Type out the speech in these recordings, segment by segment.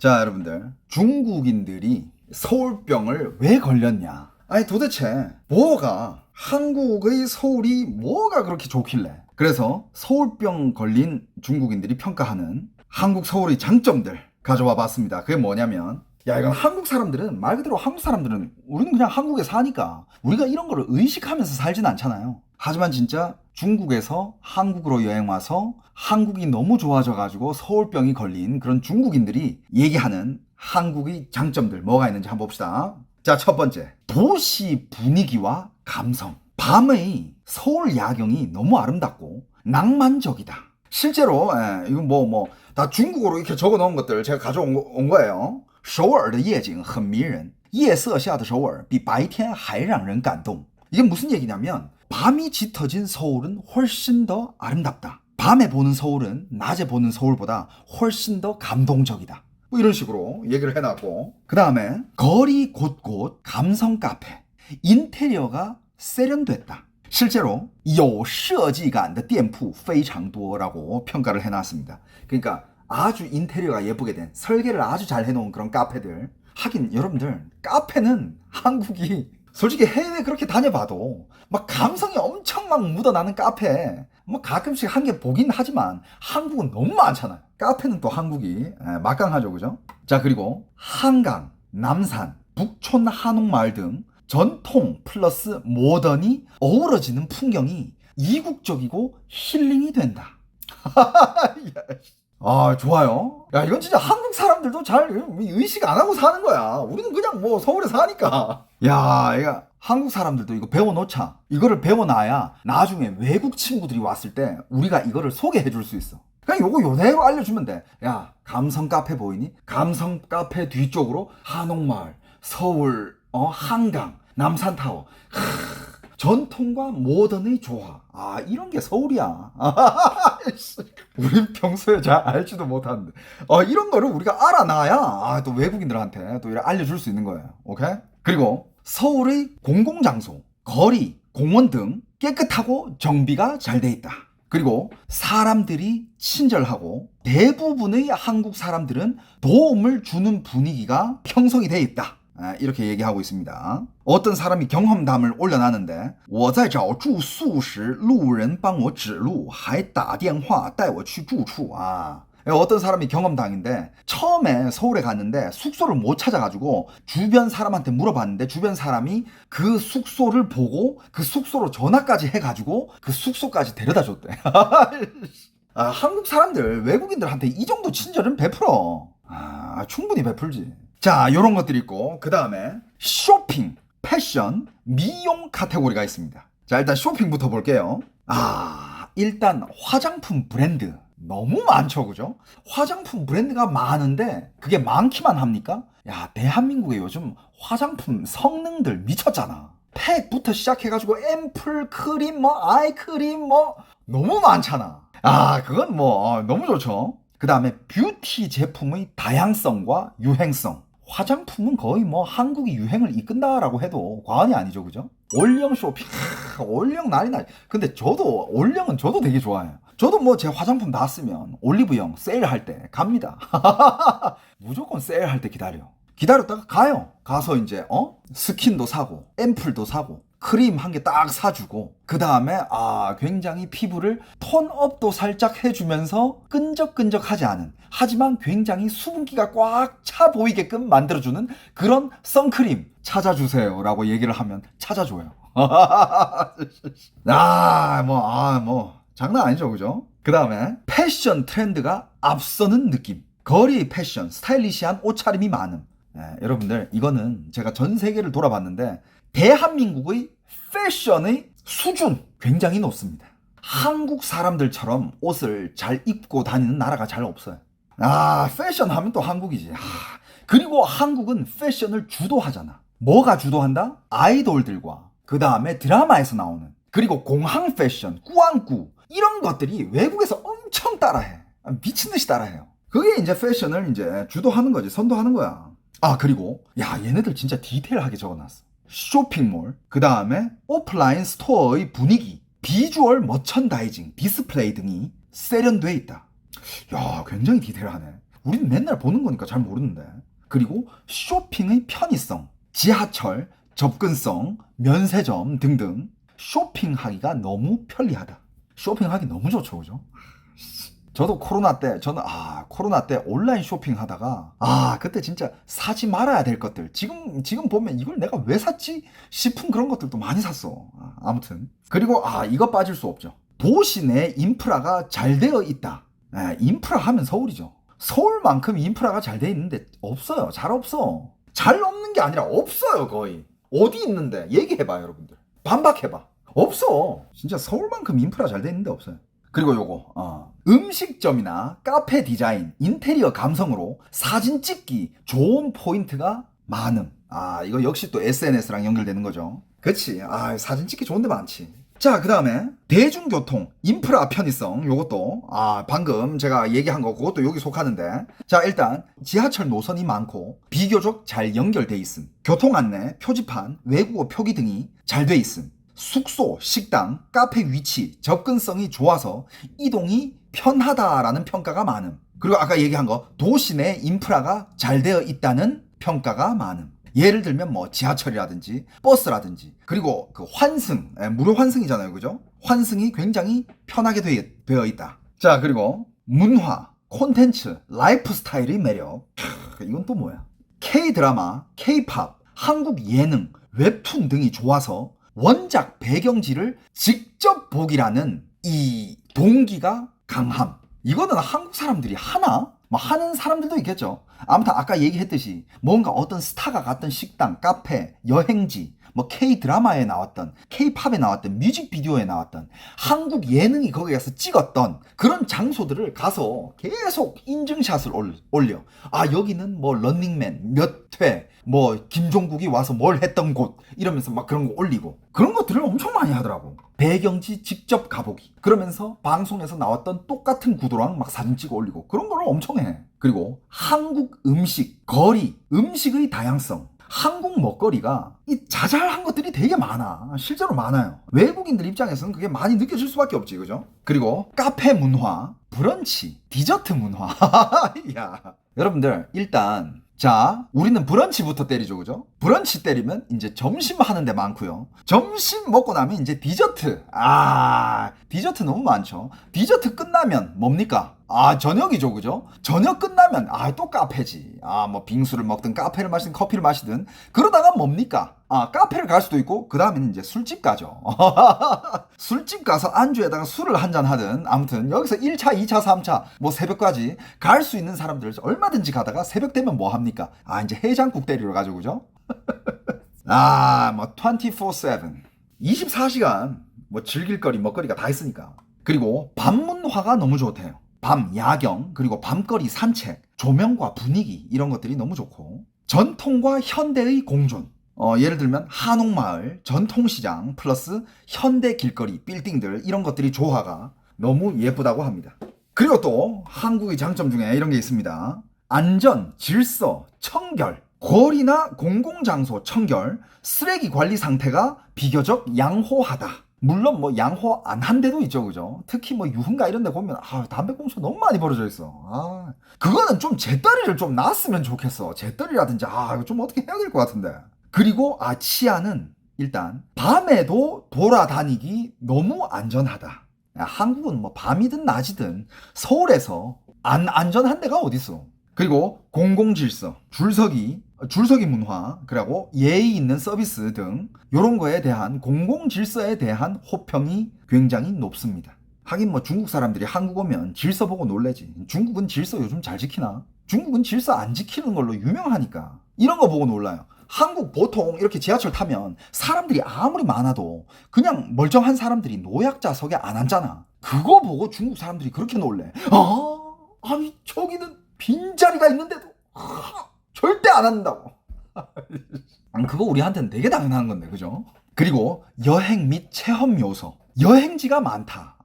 자, 여러분들. 중국인들이 서울병을 왜 걸렸냐? 아니, 도대체 한국의 서울이 뭐가 그렇게 좋길래? 그래서 서울병 걸린 중국인들이 평가하는 한국 서울의 장점들 가져와 봤습니다. 그게 뭐냐면, 야, 이건 한국 사람들은, 말 그대로 한국 사람들은 우리는 그냥 한국에 사니까 우리가 이런 거를 의식하면서 살진 않잖아요. 하지만 진짜 중국에서 한국으로 여행 와서 한국이 너무 좋아져가지고 서울병이 걸린 그런 중국인들이 얘기하는 한국의 장점들 뭐가 있는지 한번 봅시다. 자, 첫 번째, 도시 분위기와 감성. 밤의 서울 야경이 너무 아름답고 낭만적이다. 실제로 이건 다 중국어로 이렇게 적어 놓은 것들 제가 가져온 거예요. 首尔的夜景很迷人，夜色下的首尔比白天还让人感动。 이게 무슨 얘기냐면, 밤이 짙어진 서울은 훨씬 더 아름답다. 밤에 보는 서울은 낮에 보는 서울보다 훨씬 더 감동적이다. 뭐 이런 식으로 얘기를 해놨고, 그 다음에 거리 곳곳 감성 카페, 인테리어가 세련됐다. 실제로 有设计感的店铺非常多라고 평가를 해놨습니다. 그러니까 아주 인테리어가 예쁘게 된, 설계를 아주 잘 해놓은 그런 카페들. 하긴 여러분들, 카페는 한국이 솔직히 해외 그렇게 다녀봐도 막 감성이 엄청 막 묻어나는 카페 뭐 가끔씩 한 개 보긴 하지만 한국은 너무 많잖아요. 카페는 또 한국이 막강하죠, 그죠? 자, 그리고 한강, 남산, 북촌 한옥마을 등 전통 플러스 모던이 어우러지는 풍경이 이국적이고 힐링이 된다. 아, 좋아요. 야, 이건 진짜 한국 사람들도 잘 의식 안 하고 사는 거야. 우리는 그냥 뭐 서울에 사니까. 야, 이거 한국 사람들도 이거 배워놓자. 이거를 배워놔야 나중에 외국 친구들이 왔을 때 우리가 이거를 소개해 줄 수 있어. 그냥 요거 요대로 알려주면 돼. 야, 감성 카페 보이니? 감성 카페 뒤쪽으로 한옥마을, 서울, 한강, 남산타워. 전통과 모던의 조화. 아, 이런 게 서울이야. 우린 평소에 잘 알지도 못하는데. 이런 거를 우리가 알아놔야 또 외국인들한테 또 이렇게 알려줄 수 있는 거예요. 오케이? 그리고 서울의 공공장소, 거리, 공원 등 깨끗하고 정비가 잘 돼 있다. 그리고 사람들이 친절하고 대부분의 한국 사람들은 도움을 주는 분위기가 형성이 돼 있다. 이렇게 얘기하고 있습니다. 어떤 사람이 경험담을 올려놨는데 我在找住宿时路人帮我指路还打电话带我去住处. 어떤 사람이 경험담인데, 처음에 서울에 갔는데 숙소를 못 찾아가지고 주변 사람한테 물어봤는데 주변 사람이 그 숙소를 보고 그 숙소로 전화까지 해가지고 그 숙소까지 데려다 줬대. 한국 사람들 외국인들한테 이 정도 친절은 베풀어. 충분히 베풀지. 자, 요런 것들이 있고, 그 다음에 쇼핑, 패션, 미용 카테고리가 있습니다. 자, 일단 쇼핑부터 볼게요. 일단 화장품 브랜드 너무 많죠, 그죠? 화장품 브랜드가 많은데 그게 많기만 합니까? 야, 대한민국에 요즘 화장품 성능들 미쳤잖아. 팩부터 시작해가지고 앰플, 크림, 아이크림 너무 많잖아. 그건 너무 좋죠. 그 다음에 뷰티 제품의 다양성과 유행성. 화장품은 거의 한국이 유행을 이끈다라고 해도 과언이 아니죠, 그죠? 올영 쇼핑, 올영 난리 나지. 근데 올영은 저도 되게 좋아해요. 저도 제 화장품 다 쓰면 올리브영 세일할 때 갑니다. 무조건 세일할 때 기다렸다가 가요. 가서 이제 스킨도 사고 앰플도 사고 크림 한 개 딱 사주고, 그 다음에 굉장히 피부를 톤업도 살짝 해주면서 끈적끈적하지 않은, 하지만 굉장히 수분기가 꽉 차 보이게끔 만들어주는 그런 선크림 찾아주세요 라고 얘기를 하면 찾아줘요. 장난 아니죠, 그죠? 그 다음에 패션 트렌드가 앞서는 느낌. 거리 패션, 스타일리시한 옷차림이 많음. 여러분들, 이거는 제가 전 세계를 돌아봤는데 대한민국의 패션의 수준 굉장히 높습니다. 한국 사람들처럼 옷을 잘 입고 다니는 나라가 잘 없어요. 패션 하면 또 한국이지. 그리고 한국은 패션을 주도하잖아. 뭐가 주도한다? 아이돌들과 그 다음에 드라마에서 나오는, 그리고 공항 패션, 꾸안꾸 이런 것들이 외국에서 엄청 따라해. 미친 듯이 따라해요. 그게 이제 패션을 이제 주도하는 거지, 선도하는 거야. 그리고 얘네들 진짜 디테일하게 적어놨어. 쇼핑몰, 그 다음에 오프라인 스토어의 분위기, 비주얼 머천다이징, 디스플레이 등이 세련돼 있다. 굉장히 디테일하네. 우리는 맨날 보는 거니까 잘 모르는데. 그리고 쇼핑의 편의성, 지하철, 접근성, 면세점 등등 쇼핑하기가 너무 편리하다. 쇼핑하기 너무 좋죠, 그죠? 저도 코로나 때 온라인 쇼핑 하다가 그때 진짜 사지 말아야 될 것들 지금 보면 이걸 내가 왜 샀지 싶은 그런 것들도 많이 샀어. 아무튼 그리고 이거 빠질 수 없죠. 도시 내 인프라가 잘 되어 있다. 인프라 하면 서울이죠. 서울만큼 인프라가 잘 되어 있는데 없어요. 잘 없어. 잘 없는 게 아니라 없어요. 거의 어디 있는데 얘기해봐 여러분들. 반박해봐. 없어. 진짜 서울만큼 인프라 잘 되어 있는데 없어요. 그리고 요거 음식점이나 카페 디자인, 인테리어 감성으로 사진 찍기 좋은 포인트가 많음. 이거 역시 또 SNS랑 연결되는 거죠. 그치. 사진 찍기 좋은 데 많지. 자, 그 다음에 대중교통, 인프라 편의성 요것도 방금 제가 얘기한 거 그것도 여기 속하는데, 자, 일단 지하철 노선이 많고 비교적 잘 연결돼 있음. 교통 안내, 표지판, 외국어 표기 등이 잘 돼 있음. 숙소, 식당, 카페 위치, 접근성이 좋아서 이동이 편하다라는 평가가 많음. 그리고 아까 얘기한 거 도시 내 인프라가 잘 되어 있다는 평가가 많음. 예를 들면 뭐 지하철이라든지 버스라든지, 그리고 그 환승, 무료 환승이잖아요, 그죠? 환승이 굉장히 편하게 되어 있다. 자, 그리고 문화, 콘텐츠, 라이프 스타일의 매력. 이건 또 뭐야? K-드라마, K-팝, 한국 예능, 웹툰 등이 좋아서 원작 배경지를 직접 보기라는 이 동기가 강함. 이거는 한국 사람들이 하나? 뭐 하는 사람들도 있겠죠. 아무튼 아까 얘기했듯이 뭔가 어떤 스타가 갔던 식당, 카페, 여행지, 뭐 K-드라마에 나왔던, K-팝에 나왔던, 뮤직비디오에 나왔던, 한국 예능이 거기 가서 찍었던 그런 장소들을 가서 계속 인증샷을 올려. 여기는 뭐 런닝맨 몇 회, 뭐 김종국이 와서 뭘 했던 곳 이러면서 막 그런 거 올리고, 그런 것들을 엄청 많이 하더라고. 배경지 직접 가보기. 그러면서 방송에서 나왔던 똑같은 구도랑 막 사진 찍어 올리고, 그런 걸 엄청 해. 그리고 한국 음식, 거리, 음식의 다양성. 한국 먹거리가 이 자잘한 것들이 되게 많아. 실제로 많아요. 외국인들 입장에서는 그게 많이 느껴질 수밖에 없지, 그죠? 그리고 카페 문화, 브런치, 디저트 문화. 야, 여러분들 일단 자, 우리는 브런치부터 때리죠, 그죠? 브런치 때리면 이제 점심 하는 데 많고요. 점심 먹고 나면 이제 디저트. 디저트 너무 많죠. 디저트 끝나면 뭡니까? 저녁이죠, 그죠? 저녁 끝나면 또 카페지. 뭐 빙수를 먹든 카페를 마시든 커피를 마시든, 그러다가 뭡니까? 카페를 갈 수도 있고, 그 다음에는 이제 술집 가죠. 술집 가서 안주에다가 술을 한잔 하든, 아무튼 여기서 1차, 2차, 3차, 뭐 새벽까지 갈 수 있는 사람들 얼마든지 가다가 새벽 되면 뭐 합니까? 이제 해장국 때리러 가죠, 그죠? 뭐 24/7, 24시간 뭐 즐길 거리, 먹거리가 다 있으니까. 그리고 밤문화가 너무 좋대요. 밤 야경, 그리고 밤거리 산책, 조명과 분위기, 이런 것들이 너무 좋고, 전통과 현대의 공존. 예를 들면 한옥마을, 전통시장 플러스 현대 길거리, 빌딩들, 이런 것들이 조화가 너무 예쁘다고 합니다. 그리고 또 한국의 장점 중에 이런 게 있습니다. 안전, 질서, 청결, 거리나 공공장소 청결, 쓰레기 관리 상태가 비교적 양호하다. 물론 뭐 양호 안 한 데도 있죠, 그죠? 특히 뭐 유흥가 이런 데 보면 담배꽁초 너무 많이 벌어져 있어. 그거는 좀 재떨이를 좀 놨으면 좋겠어. 재떨이라든지 이거 좀 어떻게 해야 될 것 같은데. 그리고 치안은 일단 밤에도 돌아다니기 너무 안전하다. 한국은 뭐 밤이든 낮이든 서울에서 안 안전한 데가 어딨어. 그리고 공공질서, 줄서기 문화, 그리고 예의 있는 서비스 등 이런 거에 대한 공공질서에 대한 호평이 굉장히 높습니다. 하긴 뭐 중국 사람들이 한국 오면 질서 보고 놀래지. 중국은 질서 요즘 잘 지키나? 중국은 질서 안 지키는 걸로 유명하니까. 이런 거 보고 놀라요. 한국 보통 이렇게 지하철 타면 사람들이 아무리 많아도 그냥 멀쩡한 사람들이 노약자석에 안 앉잖아. 그거 보고 중국 사람들이 그렇게 놀래. 아니 저기는 빈자리가 있는데도 절대 안 앉는다고. 그거 우리한테는 되게 당연한 건데, 그죠? 그리고 여행 및 체험 요소, 여행지가 많다.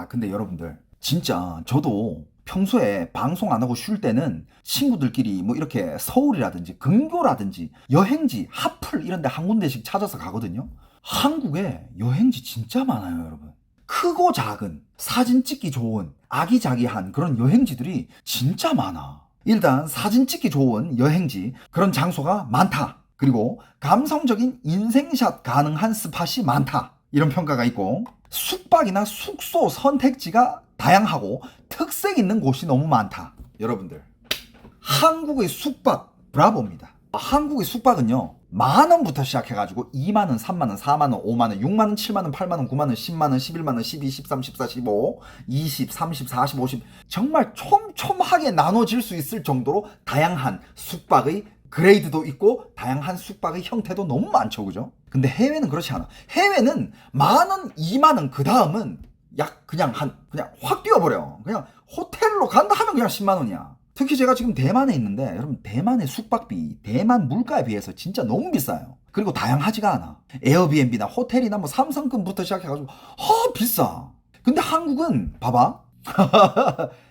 근데 여러분들 진짜 저도 평소에 방송 안 하고 쉴 때는 친구들끼리 뭐 이렇게 서울이라든지 근교라든지 여행지 핫플 이런 데 한 군데씩 찾아서 가거든요. 한국에 여행지 진짜 많아요, 여러분. 크고 작은 사진 찍기 좋은 아기자기한 그런 여행지들이 진짜 많아. 일단 사진 찍기 좋은 여행지, 그런 장소가 많다. 그리고 감성적인 인생샷 가능한 스팟이 많다. 이런 평가가 있고, 숙박이나 숙소 선택지가 다양하고 특색 있는 곳이 너무 많다. 여러분들, 한국의 숙박 브라보입니다. 한국의 숙박은요, 10,000원부터 시작해가지고 20,000원, 30,000원, 40,000원, 50,000원, 60,000원, 70,000원, 80,000원, 90,000원, 10,000원, 11,000원, 12, 13, 14, 15, 20, 30, 40, 50 정말 촘촘하게 나눠질 수 있을 정도로 다양한 숙박의 그레이드도 있고 다양한 숙박의 형태도 너무 많죠, 그죠? 근데 해외는 그렇지 않아. 해외는 10,000원, 20,000원 그 다음은 그냥 확 뛰어버려. 그냥 호텔로 간다 하면 그냥 10만 원이야. 특히 제가 지금 대만에 있는데 여러분, 대만의 숙박비 대만 물가에 비해서 진짜 너무 비싸요. 그리고 다양하지가 않아. 에어비앤비나 호텔이나 뭐 삼성급부터 시작해가지고 비싸. 근데 한국은 봐봐.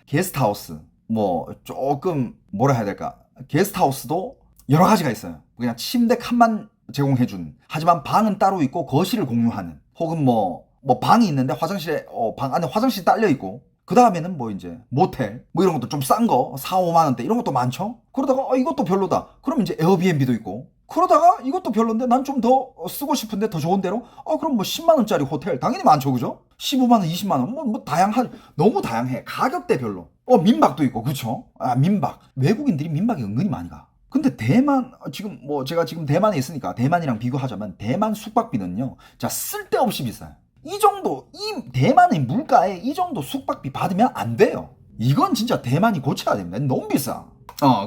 게스트하우스 뭐 조금 뭐라 해야 될까, 게스트하우스도 여러 가지가 있어요. 그냥 침대 칸만 제공해준, 하지만 방은 따로 있고 거실을 공유하는, 혹은 뭐 방이 있는데 화장실에 방 안에 화장실이 딸려 있고, 그 다음에는 뭐 이제 모텔 뭐 이런 것도 좀 싼 거 4, 5만 원대 이런 것도 많죠. 그러다가 이것도 별로다 그럼 이제 에어비앤비도 있고, 그러다가 이것도 별론데 난 좀 더 쓰고 싶은데 더 좋은 데로 그럼 뭐 10만 원짜리 호텔 당연히 많죠, 그죠? 15만 원, 20만 원 뭐 다양한, 너무 다양해. 가격대별로. 민박도 있고, 그쵸? 민박. 외국인들이 민박이 은근히 많이 가. 근데 대만, 지금 뭐 제가 지금 대만에 있으니까 대만이랑 비교하자면 대만 숙박비는요, 자, 쓸데없이 비싸요. 이 정도, 이 대만의 물가에 이 정도 숙박비 받으면 안 돼요. 이건 진짜 대만이 고쳐야 됩니다. 너무 비싸.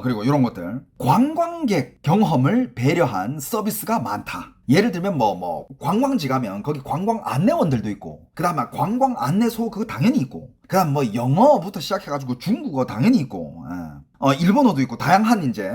그리고 이런 것들. 관광객 경험을 배려한 서비스가 많다. 예를 들면 관광지 가면 거기 관광 안내원들도 있고, 그 다음에 관광 안내소 그거 당연히 있고, 그 다음 뭐 영어부터 시작해가지고 중국어 당연히 있고, 일본어도 있고, 다양한 이제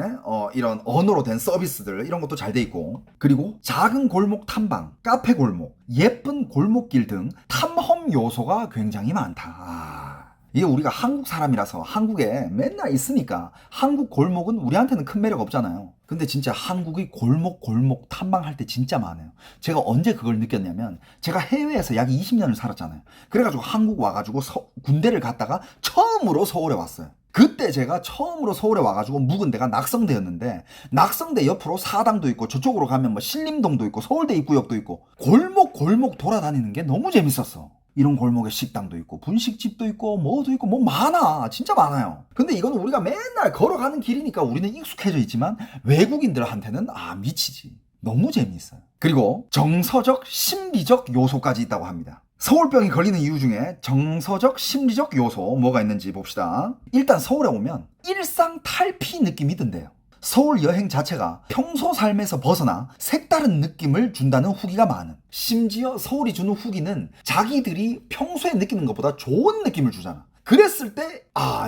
이런 언어로 된 서비스들 이런 것도 잘 돼 있고, 그리고 작은 골목 탐방, 카페 골목, 예쁜 골목길 등 탐험 요소가 굉장히 많다. 이게 우리가 한국 사람이라서 한국에 맨날 있으니까 한국 골목은 우리한테는 큰 매력 없잖아요. 근데 진짜 한국의 골목 탐방할 때 진짜 많아요. 제가 언제 그걸 느꼈냐면, 제가 해외에서 약 20년을 살았잖아요. 그래가지고 한국 와가지고 군대를 갔다가 처음으로 서울에 왔어요. 그때 제가 처음으로 서울에 와가지고 묵은 데가 낙성대였는데, 낙성대 옆으로 사당도 있고, 저쪽으로 가면 뭐 신림동도 있고, 서울대 입구역도 있고, 골목 돌아다니는 게 너무 재밌었어. 이런 골목에 식당도 있고, 분식집도 있고, 뭐도 있고, 뭐 많아. 진짜 많아요. 근데 이거는 우리가 맨날 걸어가는 길이니까 우리는 익숙해져 있지만, 외국인들한테는 미치지. 너무 재미있어요. 그리고 정서적, 심리적 요소까지 있다고 합니다. 서울병이 걸리는 이유 중에 정서적, 심리적 요소 뭐가 있는지 봅시다. 일단 서울에 오면 일상 탈피 느낌이 든대요. 서울 여행 자체가 평소 삶에서 벗어나 색다른 느낌을 준다는 후기가 많은, 심지어 서울이 주는 후기는 자기들이 평소에 느끼는 것보다 좋은 느낌을 주잖아. 그랬을 때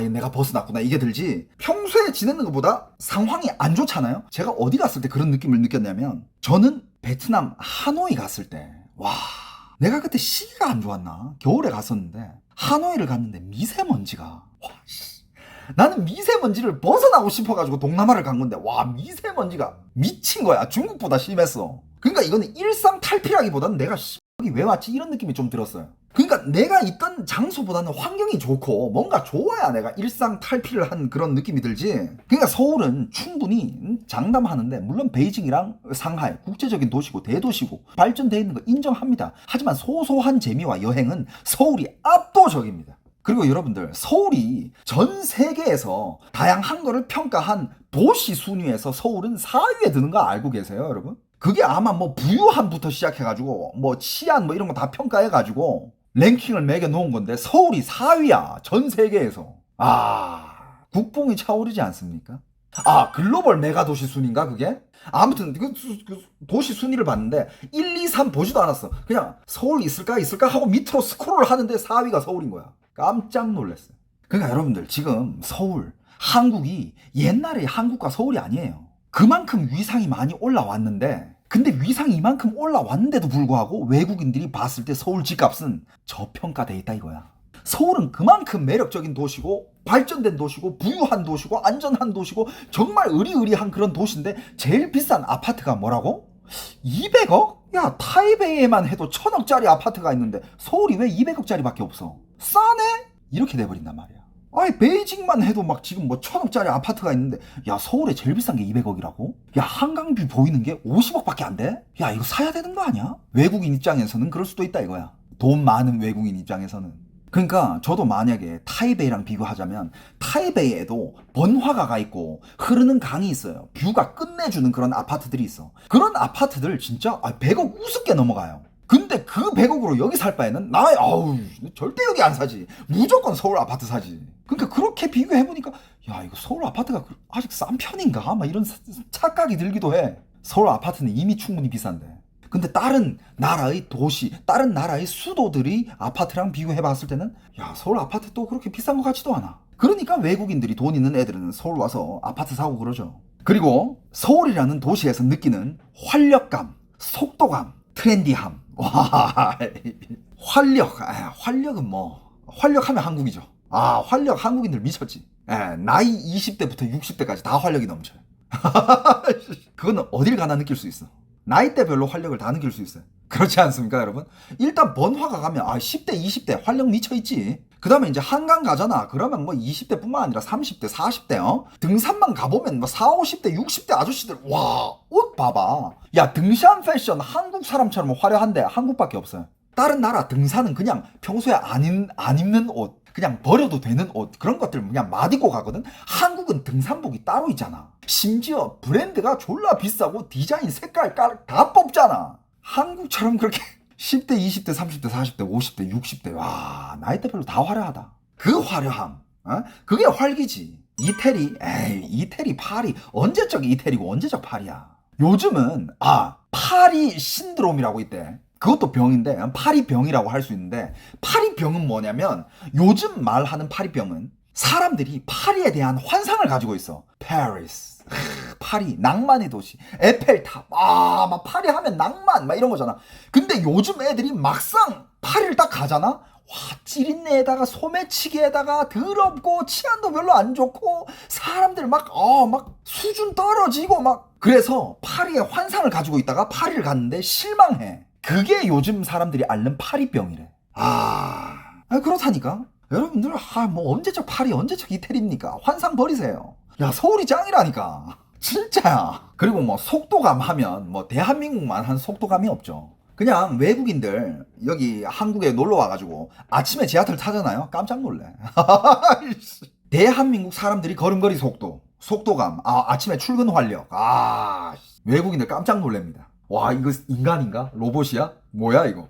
내가 벗어났구나 이게 들지, 평소에 지내는 것보다 상황이 안 좋잖아요. 제가 어디 갔을 때 그런 느낌을 느꼈냐면, 저는 베트남 하노이 갔을 때 내가 그때 시기가 안 좋았나? 겨울에 갔었는데 하노이를 갔는데 미세먼지가 나는 미세먼지를 벗어나고 싶어가지고 동남아를 간 건데 미세먼지가 미친 거야. 중국보다 심했어. 그러니까 이거는 일상 탈피라기보다는 내가 여기 왜 왔지 이런 느낌이 좀 들었어요. 그러니까 내가 있던 장소보다는 환경이 좋고 뭔가 좋아야 내가 일상 탈피를 한 그런 느낌이 들지. 그러니까 서울은 충분히 장담하는데, 물론 베이징이랑 상하이 국제적인 도시고 대도시고 발전되어 있는 거 인정합니다. 하지만 소소한 재미와 여행은 서울이 압도적입니다. 그리고 여러분들, 서울이 전 세계에서 다양한 거를 평가한 도시 순위에서 서울은 4위에 드는 거 알고 계세요, 여러분? 그게 아마 뭐 부유함부터 시작해가지고 뭐 치안 뭐 이런 거 다 평가해가지고 랭킹을 매겨 놓은 건데, 서울이 4위야 전 세계에서. 국뽕이 차오르지 않습니까? 글로벌 메가도시 순위인가 그게? 아무튼 그 도시 순위를 봤는데 1, 2, 3 보지도 않았어. 그냥 서울 있을까 하고 밑으로 스크롤을 하는데 4위가 서울인 거야. 깜짝 놀랐어요. 그러니까 여러분들, 지금 서울, 한국이 옛날의 한국과 서울이 아니에요. 그만큼 위상이 많이 올라왔는데, 근데 위상이 이만큼 올라왔는데도 불구하고 외국인들이 봤을 때 서울 집값은 저평가돼 있다 이거야. 서울은 그만큼 매력적인 도시고 발전된 도시고 부유한 도시고 안전한 도시고 정말 의리의리한 그런 도시인데, 제일 비싼 아파트가 뭐라고? 200억? 야, 타이베이에만 해도 1,000억짜리 아파트가 있는데 서울이 왜 200억짜리 밖에 없어? 싸네? 이렇게 돼버린단 말이야. 아니 베이징만 해도 막 지금 뭐 1,000억짜리 아파트가 있는데 야 서울에 제일 비싼 게 200억이라고? 야 한강뷰 보이는 게 50억밖에 안 돼? 야 이거 사야 되는 거 아니야? 외국인 입장에서는 그럴 수도 있다 이거야. 돈 많은 외국인 입장에서는. 그러니까 저도 만약에 타이베이랑 비교하자면 타이베이에도 번화가가 있고 흐르는 강이 있어요. 뷰가 끝내주는 그런 아파트들이 있어. 그런 아파트들 진짜 100억 우습게 넘어가요. 근데 그 100억으로 여기 살 바에는 아우 절대 여기 안 사지. 무조건 서울 아파트 사지. 그러니까 그렇게 비교해보니까 야 이거 서울 아파트가 아직 싼 편인가? 막 이런 착각이 들기도 해. 서울 아파트는 이미 충분히 비싼데. 근데 다른 나라의 도시, 다른 나라의 수도들이 아파트랑 비교해봤을 때는 야 서울 아파트 또 그렇게 비싼 것 같지도 않아. 그러니까 외국인들이 돈 있는 애들은 서울 와서 아파트 사고 그러죠. 그리고 서울이라는 도시에서 느끼는 활력감, 속도감, 트렌디함. 와, 활력은 뭐 활력하면 한국이죠. 활력 한국인들 미쳤지. 나이 20대부터 60대까지 다 활력이 넘쳐요. 그거는 어딜 가나 느낄 수 있어. 나이대별로 활력을 다 느낄 수 있어요. 그렇지 않습니까 여러분? 일단 번화가 가면 10대 20대 활력 미쳐있지. 그 다음에 이제 한강 가잖아. 그러면 뭐 20대 뿐만 아니라 30대 40대 등산만 가보면 뭐 40, 50대 60대 아저씨들 와 옷 봐봐. 야 등산 패션 한국 사람처럼 화려한데 한국밖에 없어요. 다른 나라 등산은 그냥 평소에 안 입는 옷 그냥 버려도 되는 옷 그런 것들 그냥 막 입고 가거든. 한국은 등산복이 따로 있잖아. 심지어 브랜드가 졸라 비싸고 디자인 색깔 다 뽑잖아. 한국처럼 그렇게 10대 20대 30대 40대 50대 60대 와 나이대별로 다 화려하다. 그 화려함 그게 활기지. 이태리 파리 언제적 이태리고 언제적 파리야. 요즘은 파리 신드롬이라고 있대. 그것도 병인데 파리병이라고 할 수 있는데 파리병은 뭐냐면 요즘 말하는 파리병은 사람들이 파리에 대한 환상을 가지고 있어. 파리스 파리 낭만의 도시 에펠탑 막 파리 하면 낭만 막 이런 거잖아. 근데 요즘 애들이 막상 파리를 딱 가잖아. 와 찌린내에다가 소매치기에다가 더럽고 치안도 별로 안 좋고 사람들 막 수준 떨어지고 막 그래서 파리의 환상을 가지고 있다가 파리를 갔는데 실망해. 그게 요즘 사람들이 앓는 파리병이래. 그렇다니까. 여러분들 뭐 언제적 파리 언제적 이태리입니까? 환상 버리세요. 야 서울이 짱이라니까. 진짜야. 그리고 뭐 속도감 하면 뭐 대한민국만 한 속도감이 없죠. 그냥 외국인들 여기 한국에 놀러 와가지고 아침에 지하철 타잖아요. 깜짝 놀래. 대한민국 사람들이 걸음걸이 속도감 아침에 출근 활력 외국인들 깜짝 놀랍니다. 와 이거 인간인가? 로봇이야? 뭐야 이거?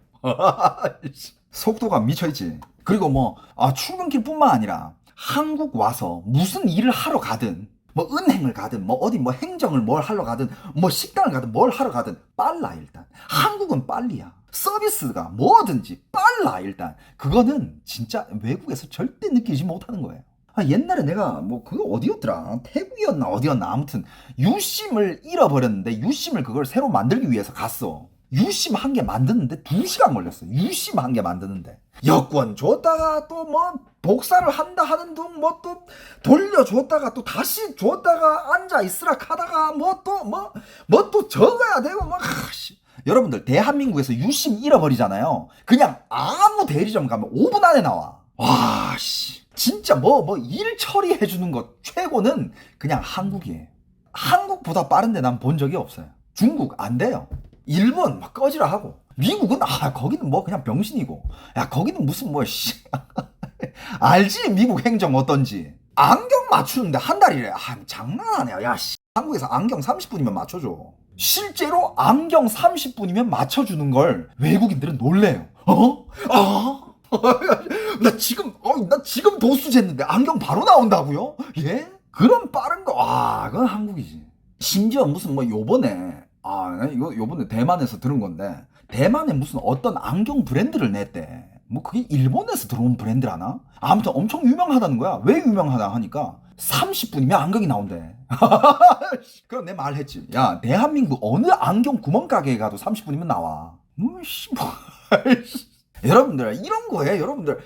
속도감 미쳐있지. 그리고 뭐 출근길 뿐만 아니라 한국 와서 무슨 일을 하러 가든 뭐 은행을 가든 뭐 어디 뭐 행정을 뭘 하러 가든 뭐 식당을 가든 뭘 하러 가든 빨라. 일단 한국은 빨리야. 서비스가 뭐든지 빨라. 일단 그거는 진짜 외국에서 절대 느끼지 못하는 거예요. 옛날에 내가 뭐 그거 어디였더라 태국이었나 어디였나 아무튼 유심을 잃어버렸는데 유심을 그걸 새로 만들기 위해서 갔어. 유심 한 개 만드는데 2시간 걸렸어. 유심 한 개 만드는데 여권 줬다가 또 뭐 복사를 한다 하는 둥 뭐 또 돌려줬다가 또 다시 줬다가 앉아 있으라 하다가 뭐 또 적어야 되고 여러분들 대한민국에서 유심 잃어버리잖아요. 그냥 아무 대리점 가면 5분 안에 나와. 진짜 뭐 일 처리해주는 것 최고는 그냥 한국이에요. 한국보다 빠른데 난 본 적이 없어요. 중국 안 돼요. 일본 막 꺼지라 하고 미국은 거기는 뭐 그냥 병신이고 야 거기는 무슨 알지 미국 행정 어떤지. 안경 맞추는데 한 달이래. 장난 아니야. 한국에서 안경 30분이면 맞춰줘. 실제로 안경 30분이면 맞춰주는 걸 외국인들은 놀래요. 나 지금 도수 쟀는데 안경 바로 나온다고요? 예? 그런 빠른 거, 그건 한국이지. 심지어 무슨 요번에, 이거 요번에 대만에서 들은 건데, 대만에 무슨 어떤 안경 브랜드를 냈대. 뭐 그게 일본에서 들어온 브랜드라나? 아무튼 엄청 유명하다는 거야. 왜 유명하다 하니까 30분이면 안경이 나온대. 그럼 내 말했지. 야, 대한민국 어느 안경 구멍가게에 가도 30분이면 나와. 여러분들 이런 거에 여러분들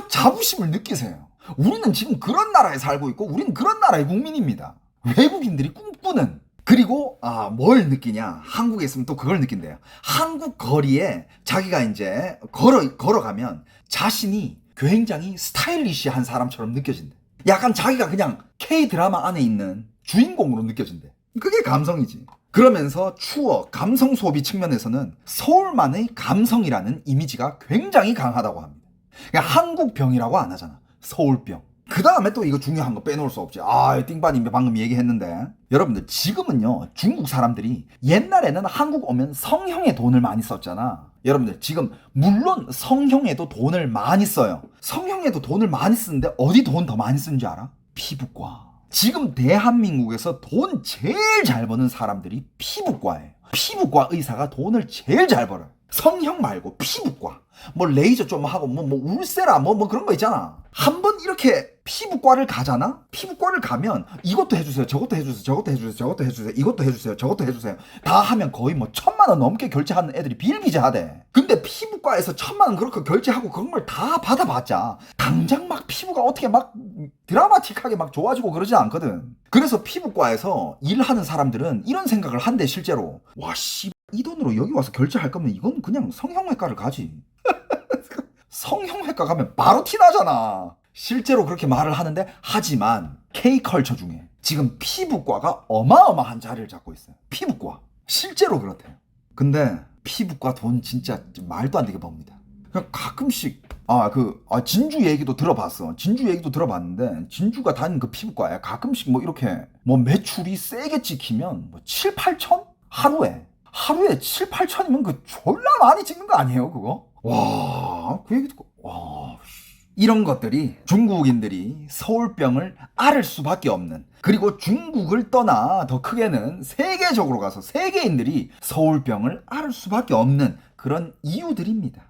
자부심을 느끼세요. 우리는 지금 그런 나라에 살고 있고 우리는 그런 나라의 국민입니다. 외국인들이 꿈꾸는. 그리고 뭘 느끼냐. 한국에 있으면 또 그걸 느낀대요. 한국 거리에 자기가 이제 걸어가면 자신이 굉장히 스타일리시한 사람처럼 느껴진대. 약간 자기가 그냥 K-드라마 안에 있는 주인공으로 느껴진대. 그게 감성이지. 그러면서 추억, 감성 소비 측면에서는 서울만의 감성이라는 이미지가 굉장히 강하다고 합니다. 그러니까 한국병이라고 안 하잖아. 서울병. 그 다음에 또 이거 중요한 거 빼놓을 수 없지. 띵바님 방금 얘기했는데. 여러분들 지금은요, 중국 사람들이 옛날에는 한국 오면 성형에 돈을 많이 썼잖아. 여러분들 지금 물론 성형에도 돈을 많이 써요. 성형에도 돈을 많이 쓰는데 어디 돈 더 많이 쓰는 줄 알아? 피부과. 지금 대한민국에서 돈 제일 잘 버는 사람들이 피부과예요. 피부과 의사가 돈을 제일 잘 벌어요. 성형 말고 피부과. 뭐 레이저 좀 하고 뭐 울세라 뭐 그런 거 있잖아. 한번 이렇게 피부과를 가잖아? 피부과를 가면 이것도 해주세요, 저것도 해주세요, 저것도 해주세요, 저것도 해주세요, 이것도 해주세요, 저것도 해주세요. 다 하면 거의 뭐 1,000만 원 넘게 결제하는 애들이 비일비재하대. 근데 피부과에서 1,000만 원 그렇게 결제하고 그런 걸 다 받아봤자 당장 막 피부가 어떻게 막 드라마틱하게 막 좋아지고 그러지 않거든. 그래서 피부과에서 일하는 사람들은 이런 생각을 한대 실제로. 와 씨, 이 돈으로 여기 와서 결제할 거면 이건 그냥 성형외과를 가지. 성형외과 가면 바로 티 나잖아. 실제로 그렇게 말을 하는데, 하지만 K컬처 중에 지금 피부과가 어마어마한 자리를 잡고 있어요. 피부과. 실제로 그렇대요. 근데 피부과 돈 진짜 말도 안 되게 법니다. 그냥 가끔씩 진주 얘기도 들어봤어. 진주 얘기도 들어봤는데 진주가 다니는 그 피부과에 가끔씩 뭐 이렇게 뭐 매출이 세게 찍히면 뭐 7, 8천? 하루에 7, 8천이면 그 졸라 많이 찍는 거 아니에요, 그거? 와, 그 얘기 듣고, 와. 이런 것들이 중국인들이 서울병을 앓을 수밖에 없는, 그리고 중국을 떠나 더 크게는 세계적으로 가서 세계인들이 서울병을 앓을 수밖에 없는 그런 이유들입니다.